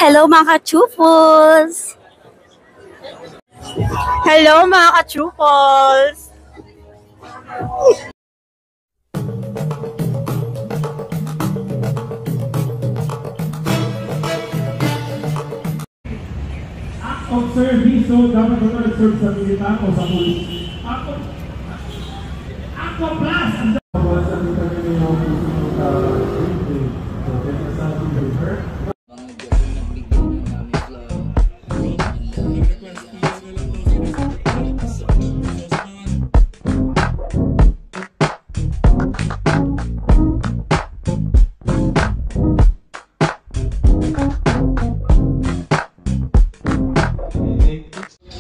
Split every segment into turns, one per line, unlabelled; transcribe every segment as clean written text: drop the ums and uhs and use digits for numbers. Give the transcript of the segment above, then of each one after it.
Hello mga ka-chupos!
Hello mga ka-chupos!
Act of service, so dapat ito nag-serve sa militar o sa pulis. Act of plus! Ang dapat sa militar nyo yung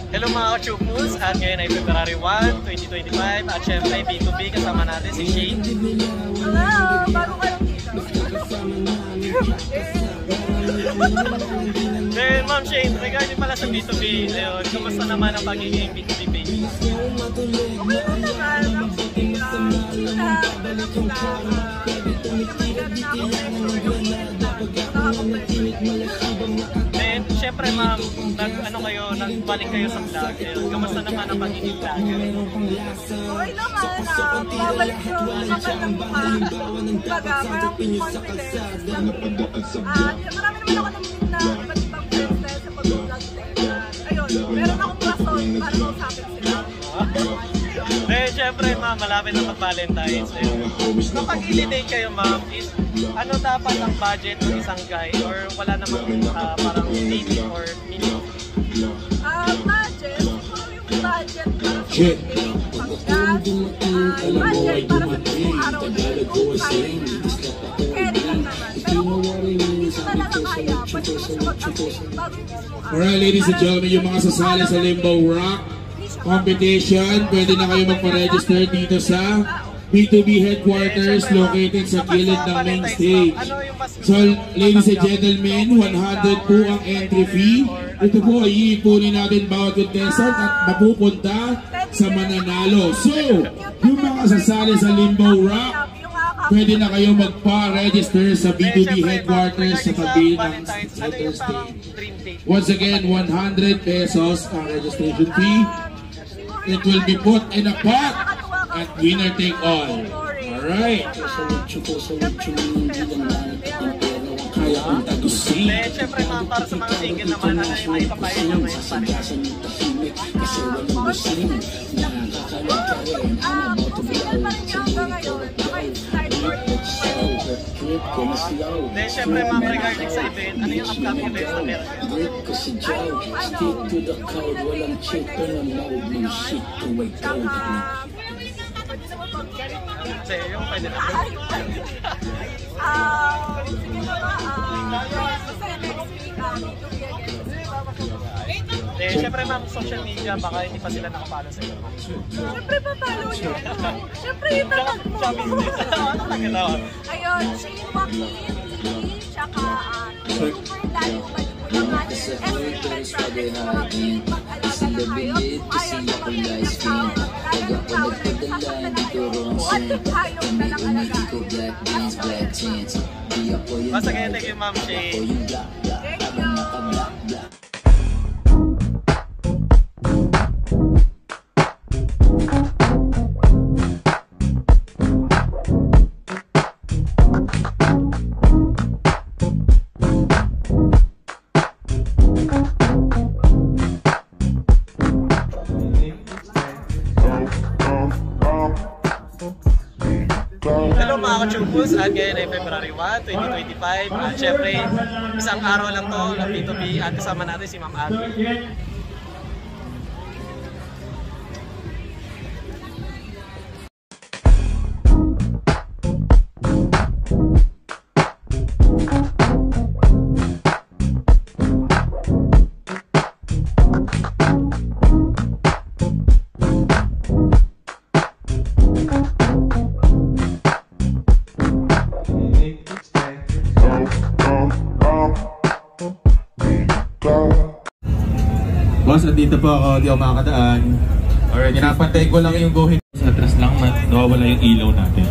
Hello mga ka-chupos, at ngayon ay February 1, 2025 at syempre B2B kasama natin si Shane.
Hello! Bago ka lang dito.
Then Ma'am Shane, regarding pala sa B2B, ayun, kumusta naman ang pagiging B2B baby?
Okay lang naman.
Then syempre ma'am, nagbalik kayo sa vlog. Ayun, kumusta naman ang pagiging vlogger?
Okay naman. Babalik ko kapal ng mukha. Baga, parang confidence. Marami naman ako namin na iba't ibang friends dahil sa pag-vlog. Ayun, meron akong rason para mausapin sila.
Eh, syempre ma'am, malapit na mag-Valentine's. Kapag i-date kayo ma'am, ano dapat ang budget ng isang guy? Or wala namang parang dating or minimum?
Budget? Siguro yung budget para sa pag-date, pag-gas, budget para sa mismong araw na yun. Kung kaya, carry lang naman. Pero kung hindi ko talaga kaya, pwede mo siya mag-update bago yung mismong araw.
Alright, ladies and gentlemen, yung mga sasali sa Limbo Rock competition, pwede na kayo magpa-register dito sa B2B headquarters located sa gilid ng main stage. So, ladies and gentlemen, 100 po ang entry fee. Ito po ay iipunin natin bawat contestant at mapupunta sa mananalo. So, yung mga sasali sa Limbo Rock, pwede na kayo magpa-register sa B2B headquarters sa tabi ng center stage. Once again, 100 pesos ang registration fee. It will be put in a pot at winner take all. Alright.
Eh, syempre ma'am, para sa mga single naman, ano yung may papayo nyo ngayon pa rin?
Kung single pa rin niya hanggang ngayon, naka-start for
Then syempre ma'am, regarding sa event, ano yung upcoming events na meron? Sige, yung pwede na. Eh, syempre ma'am, social media, baka hindi pa sila nakapalo sa iyo.
Syempre papalo nyo. Syempre yung tawag mo.
Ano nagalaw?
Ayun, Shane Joaquin TV, tsaka super lalo pa yung mga SB Project, mag-alaga na kayo. Ayaw na mag-alaga ng tao, mag-alaga ng tao na isasakta na kayo. What if hayop na lang alagaan?
Basta kaya thank you ma'am Shane.
Thank you.
Hello mga ka-chupos, at ngayon ay February 1, 2025 at syempre isang araw lang to ng B2B at kasama natin si Ma'am Abby.
Boss, andito po ako, di ako makakadaan. Alright, ginapantay ko lang yung guhit. Sa atras lang, nawawala yung ilaw natin.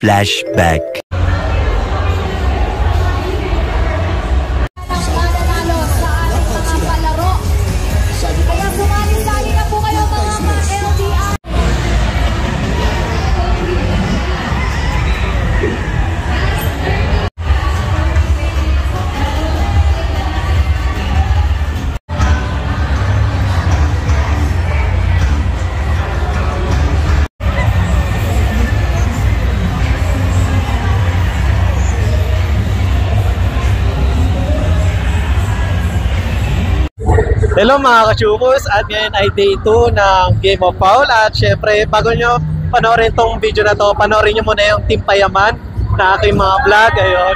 Flashback.
Nananalo sa ating mga palaro. Kaya sumali-sali na po kayo mga ka-LDR.
Hello mga ka-chubos, at ngayon ay day 2 ng Game of Foul. At syempre, bago nyo panoorin tong video na to, panoorin nyo muna yung Team Payaman na aking mga vlog. Ayun,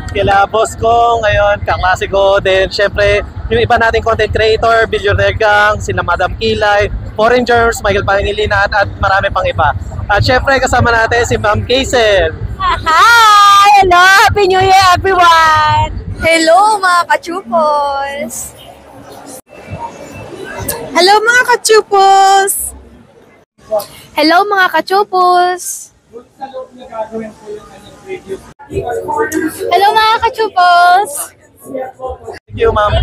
kila boss ko ngayon, kaklase ko. Then syempre, yung iba nating content creator, Billionaire Gang, sila Madam Kilay, Foreign Germs, Michael Pangilinan, at marami pang iba. At syempre, kasama natin si Ma'am Kaysel.
Hi! Hello! Happy New Year, everyone! Hello, mga kachupos! Hello, mga kachupos! Hello, mga kachupos! Hello, mga kachupos!
Thank you, ma'am.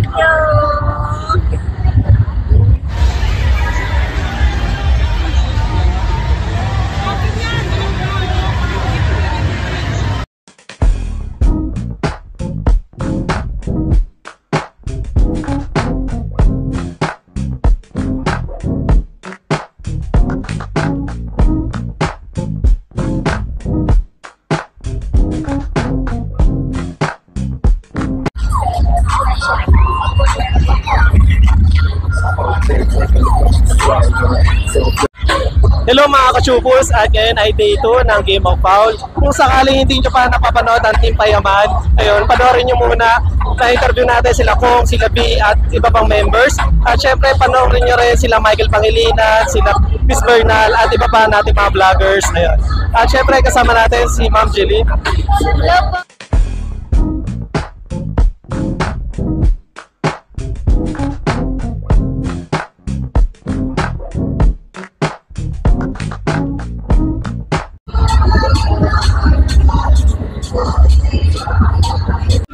Hello mga kachupos, at ngayon ay day 2 ng Game of Foul. Kung sakaling hindi nyo pa napapanood ang Team Payaman, ayun, panoorin nyo muna. Na-interview natin sila Kong, sila B at iba pang members. At syempre panoorin nyo rin sila Michael Pangilinan, sila Miss Bernal at iba pa natin mga vloggers. Ayun. At syempre kasama natin si Ma'am Jilly.
Hello po!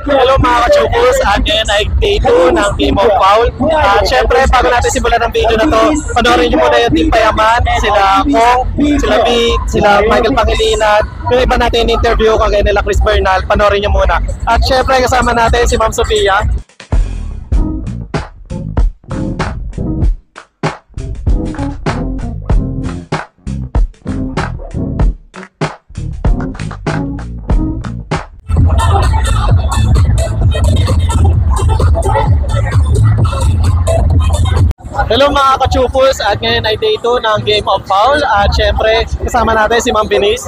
Hello mga kachupos, at ngayon ay day 2 ng Game of Foul. At syempre, bago natin simulan ng video na to, panoorin nyo muna yung Team Payaman, sila Kong, sila B, sila Michael Pangilinan, yung iba natin interview kagaya nila Chris Bernal, panoorin nyo muna. At syempre, kasama natin si Ma'am Sofia. Hello mga kachupos, at ngayon ay day 2 ng Game of Foul. At syempre, kasama natin si Ma'am Binis.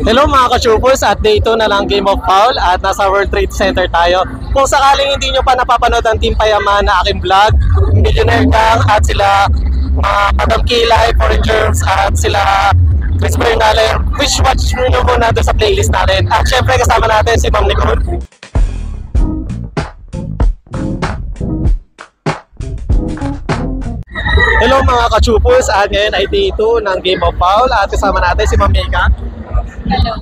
Hello mga kachupos, at day 2 na lang Game of Foul at nasa World Trade Center tayo. Kung sakaling hindi nyo pa napapanood ang Team Payaman na aking vlog, Billionaire Gang at sila Madam Kilay, Foreign Germs at sila Chris Bernal, wish watch nyo muna doon sa playlist natin. At syempre kasama natin si Ma'am Nicole. Hello mga kachupos, at ngayon ay day 2 ng Game of Foul at kasama natin si Ma'am Mika.
Hello!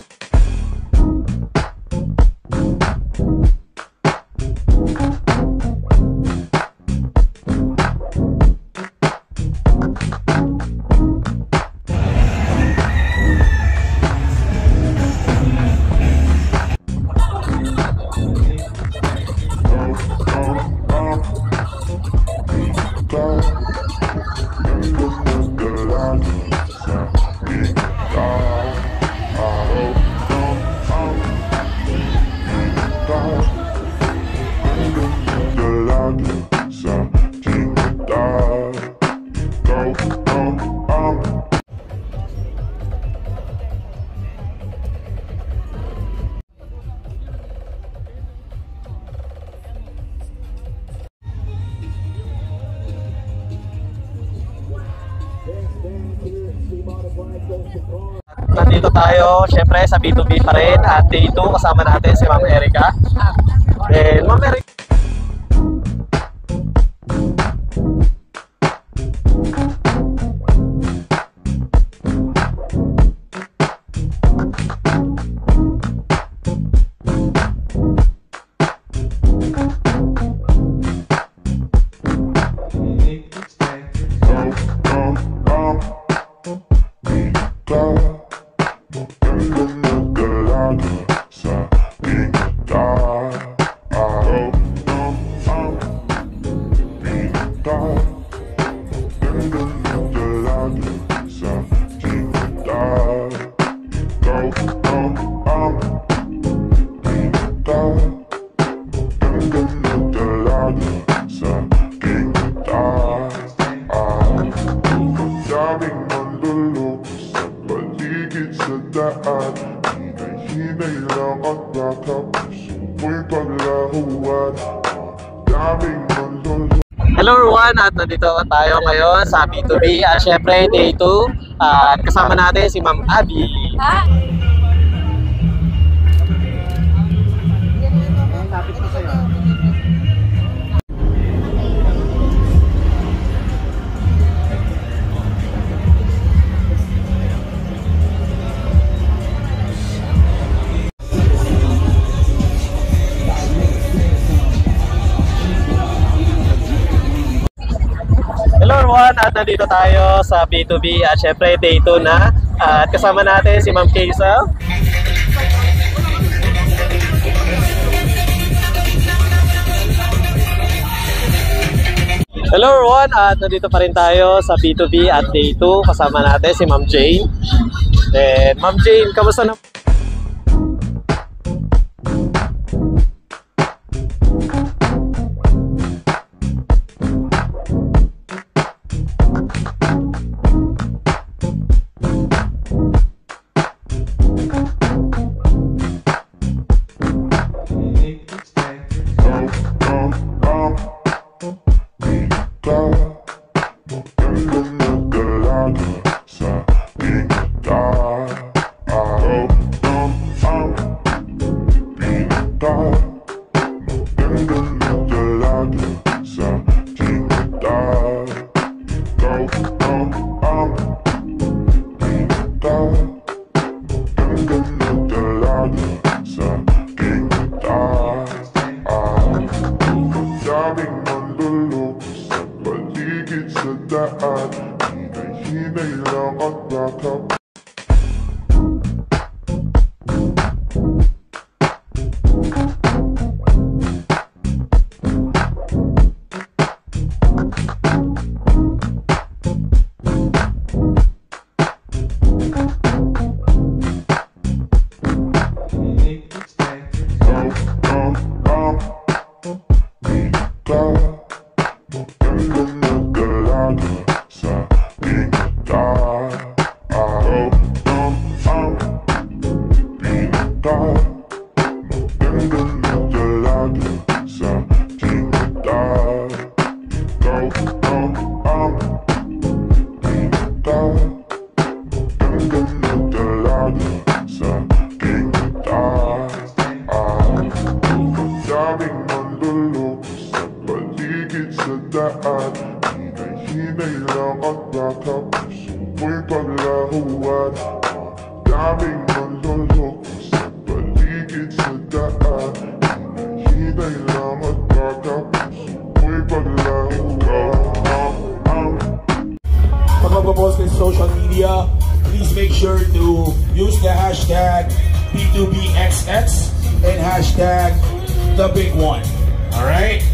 Nandito tayo, syempre sa B2B pa rin at day 2 kasama natin si Ma'am Erica. And Ma'am Erica, hello everyone, at nandito tayo ngayon sa B2B at syempre day 2 at kasama natin si Ma'am Abby. Hello everyone, at nandito tayo sa B2B at syempre day 2 na at kasama natin si Ma'am Kaysa. Hello everyone, at nandito pa rin tayo sa B2B at day 2 kasama natin si Ma'am Jane. And Ma'am Jane, kamusta na?
Pag magpo-post in social media, please make sure to use the hashtag B2BXX and hashtag the big one. Alright?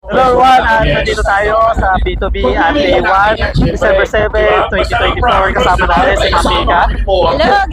Hello everyone, nandito tayo sa B2B at day 1, December 7, 2024 kasama natin si Ma'am Mika.
Hello!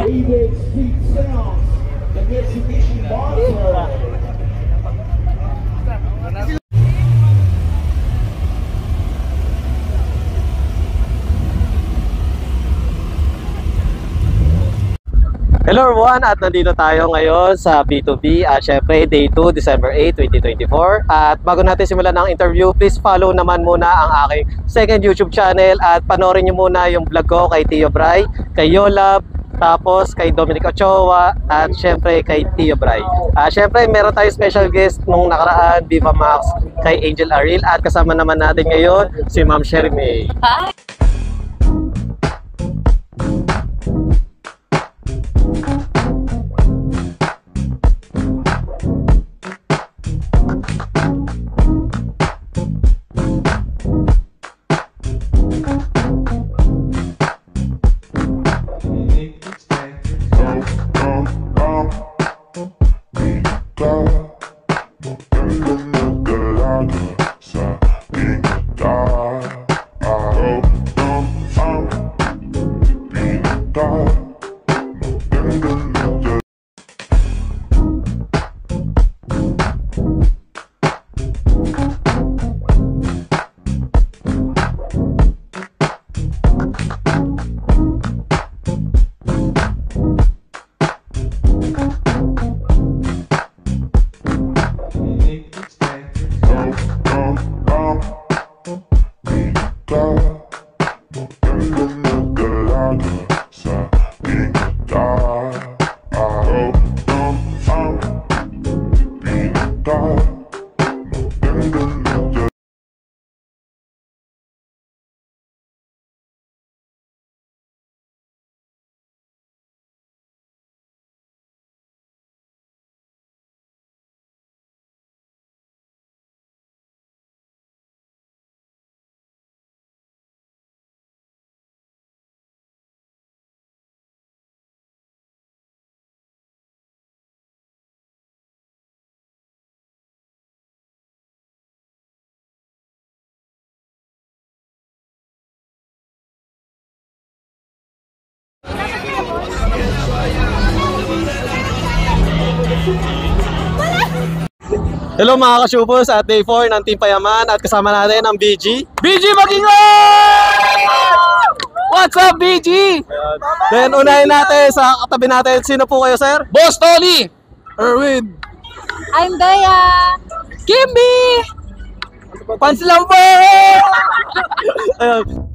Hello everyone, at nandito tayo ngayon sa B2B at syempre day 2, December 8, 2024. At bago natin simulan ang interview, please follow naman muna ang aking second YouTube channel at panoorin nyo muna yung vlog ko kay Tio Bray, kay Yolab, tapos kay Dominic Ochoa, at syempre kay Tio Bray. Syempre meron tayong special guest nung nakaraan, Viva Max, kay Angel Aril, at kasama naman natin ngayon si Ma'am Sherry May.
Hi!
Hello mga ka-Chupos, at day 4 ng Team Payaman, at kasama natin ang BG. BG Magingon! What's up, BG? Then unahin natin sa katabi natin. Sino po kayo, sir? Boss Tony! Erwin!
I'm Daya!
Kimby! Pans lang po! Ayun.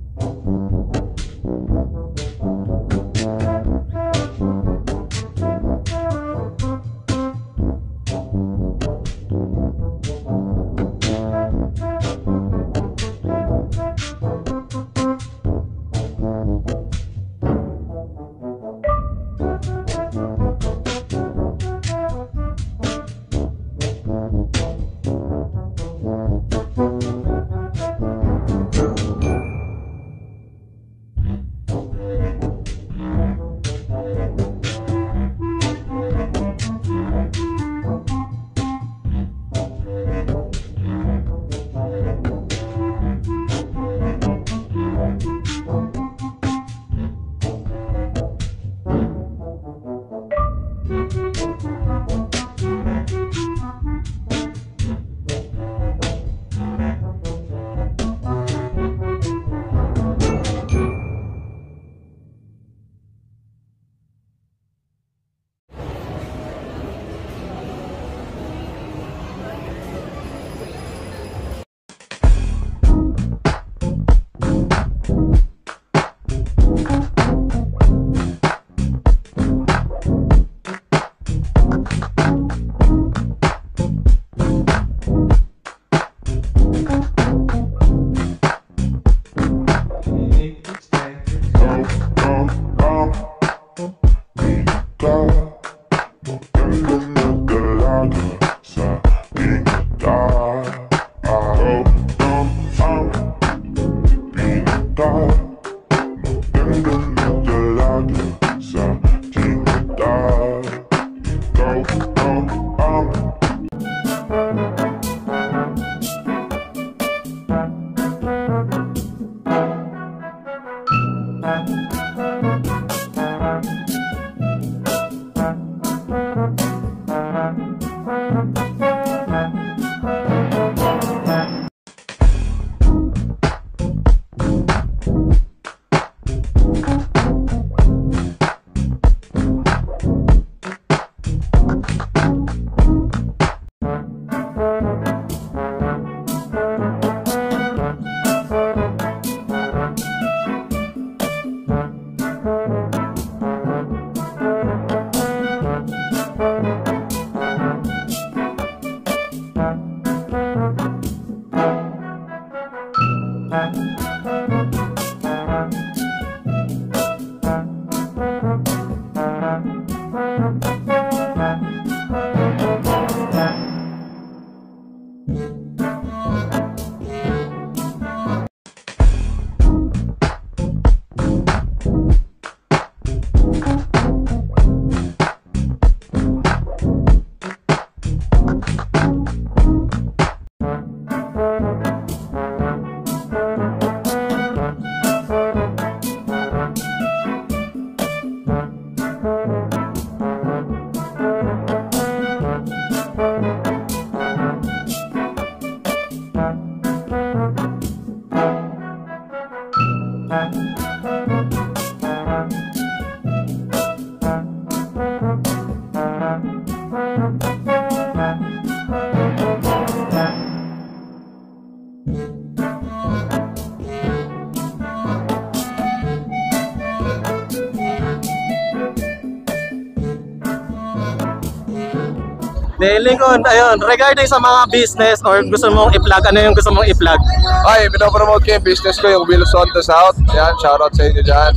Lincoln, ayun, regarding sa mga business or gusto mong i-plug, ano yung gusto mong i-plug?
Ay, pinopromote ko yung business ko, yung Wilson to South. Yan, shoutout sa inyo dyan.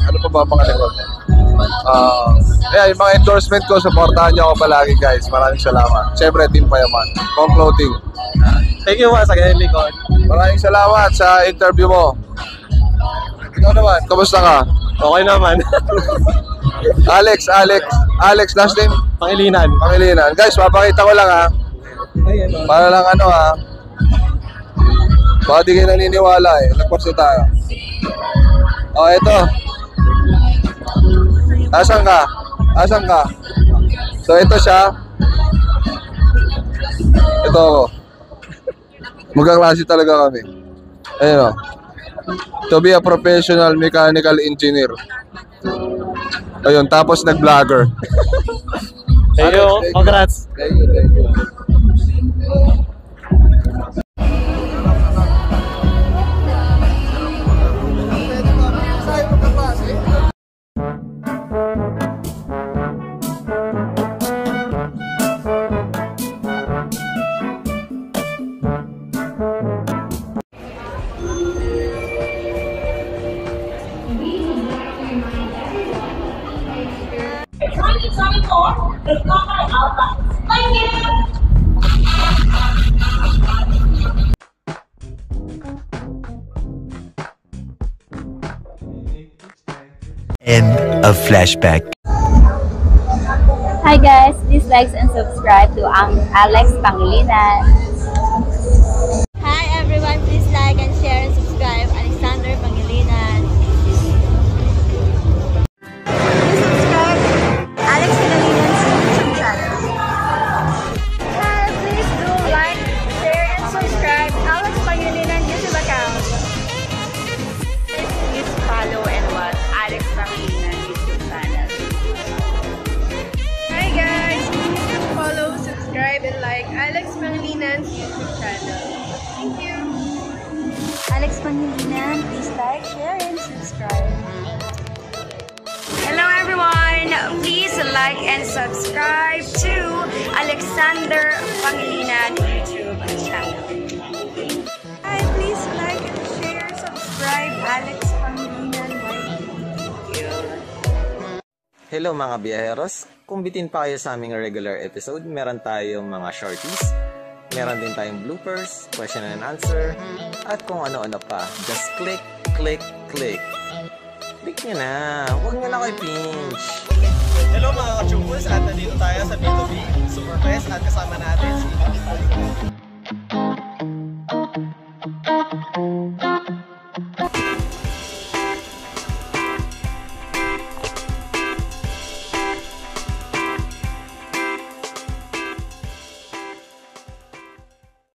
Ano pa ba mga likod? Yung mga endorsement ko, supportahan nyo ako palagi guys. Maraming salamat. Siyempre, Team Payaman. Kong Clothing.
Thank you once again, Lincoln.
Maraming salamat sa interview mo. Ikaw naman, kamusta ka?
Okay naman.
Alex, last name?
Pangilinan.
Guys, papakita ko lang ha. Para lang ano ha. Baka di kayo naniniwala eh. Nagpapsa tayo. Ito. Asan ka? So ito siya. Ito ako. Magkaklase talaga kami. Ayun o. To be a professional mechanical engineer. Ayun, tapos nag-vlogger.
Thank you, congrats.
Thank you.
End of flashback.
Hi guys, please like and subscribe to Alex Pangilinan.
Hi everyone, please like and share and subscribe Alexander Pangilinan. Subscribe Alex Pangilinan's YouTube channel. Hi, please do like, share and subscribe Alex Pangilinan YouTube account.
Please follow and watch Alex Pangilinan YouTube channel. Hi guys, please follow, subscribe and like Alex Pangilinan's YouTube channel. Thank you.
Alex Pangilinan, please like, share and subscribe.
Hello everyone! Please like and subscribe to Alexander Pangilinan YouTube channel. Hi, please like and share, subscribe Alex Pangilinan YouTube.
Hello mga biyaheros! Kung bitin pa kayo sa aming regular episode, meron tayong mga shorties, meron din tayong bloopers, question and answer, at kung ano-ano pa. Just click, click, click. Click nyo na! Huwag nyo na kayo pinch!
Hello mga ka-chubos, at nandito tayo sa B2B Super Fest at kasama natin si